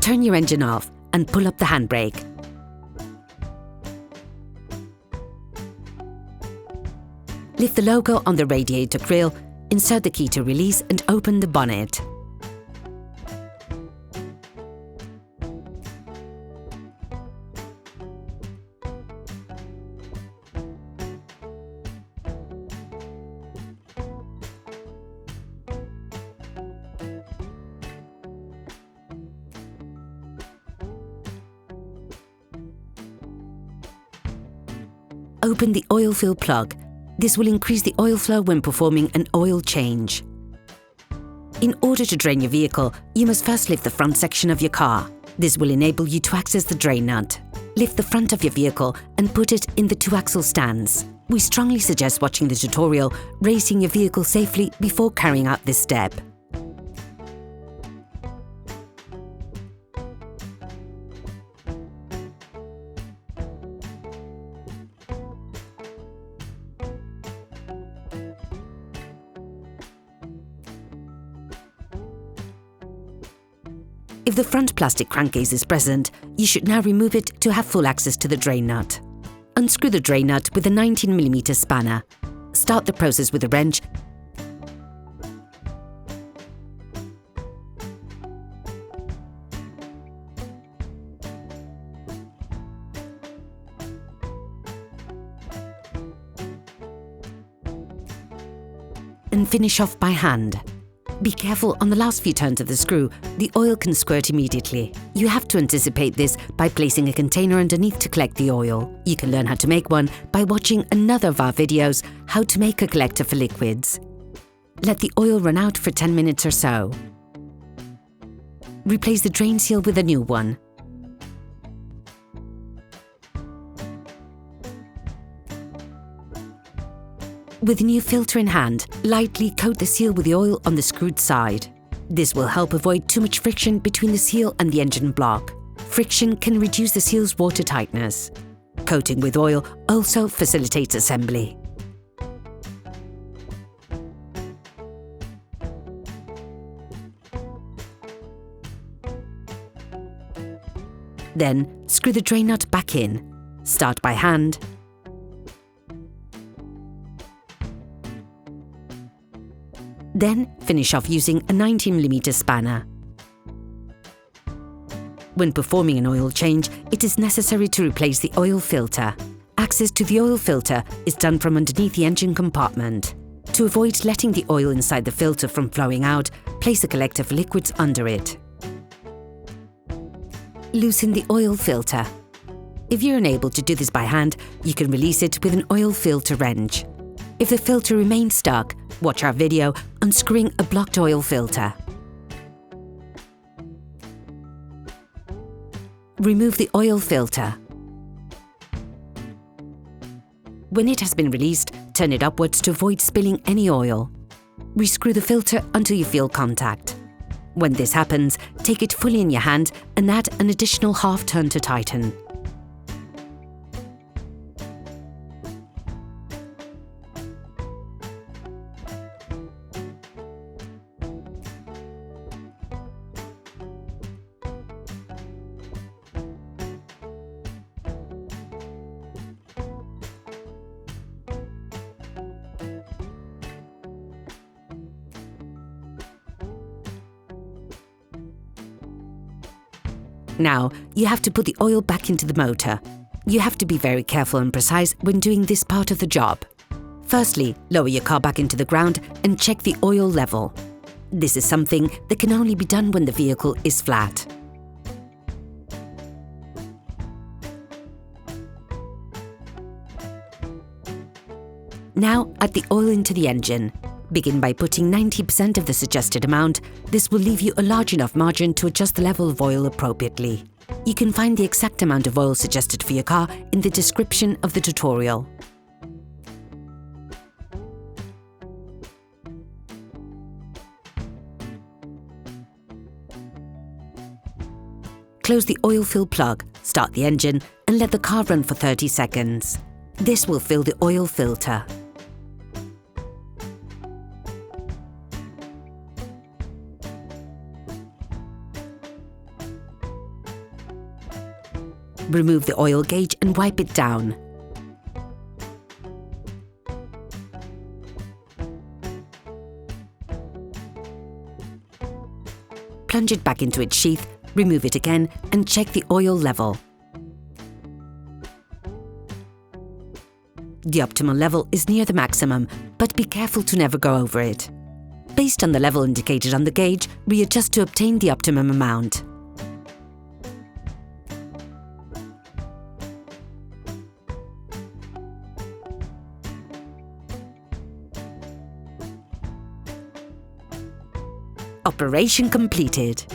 turn your engine off and pull up the handbrake. Lift the logo on the radiator grille, insert the key to release and open the bonnet. Open the oil fill plug. This will increase the oil flow when performing an oil change. In order to drain your vehicle, you must first lift the front section of your car. This will enable you to access the drain nut. Lift the front of your vehicle and put it in the 2-axle stands. We strongly suggest watching the tutorial, raising your vehicle safely before carrying out this step. If the front plastic crankcase is present, you should now remove it to have full access to the drain nut. Unscrew the drain nut with a 19mm spanner. Start the process with a wrench and finish off by hand. Be careful on the last few turns of the screw, the oil can squirt immediately. You have to anticipate this by placing a container underneath to collect the oil. You can learn how to make one by watching another of our videos, How to Make a Collector for Liquids. Let the oil run out for 10 minutes or so. Replace the drain seal with a new one. With a new filter in hand, lightly coat the seal with the oil on the screwed side. This will help avoid too much friction between the seal and the engine block. Friction can reduce the seal's water tightness. Coating with oil also facilitates assembly. Then, screw the drain nut back in. Start by hand. Then finish off using a 19mm spanner. When performing an oil change, it is necessary to replace the oil filter. Access to the oil filter is done from underneath the engine compartment. To avoid letting the oil inside the filter from flowing out, place a collector for liquids under it. Loosen the oil filter. If you're unable to do this by hand, you can release it with an oil filter wrench. If the filter remains stuck, watch our video unscrewing a blocked oil filter. Remove the oil filter. When it has been released, turn it upwards to avoid spilling any oil. Rescrew the filter until you feel contact. When this happens, take it fully in your hand and add an additional half turn to tighten. Now, you have to put the oil back into the motor. You have to be very careful and precise when doing this part of the job. Firstly, lower your car back into the ground and check the oil level. This is something that can only be done when the vehicle is flat. Now, add the oil into the engine. Begin by putting 90% of the suggested amount. This will leave you a large enough margin to adjust the level of oil appropriately. You can find the exact amount of oil suggested for your car in the description of the tutorial. Close the oil fill plug, start the engine, and let the car run for 30 seconds. This will fill the oil filter. remove the oil gauge and wipe it down. Plunge it back into its sheath, remove it again, and check the oil level. The optimal level is near the maximum, but be careful to never go over it. Based on the level indicated on the gauge, readjust to obtain the optimum amount. Operation completed.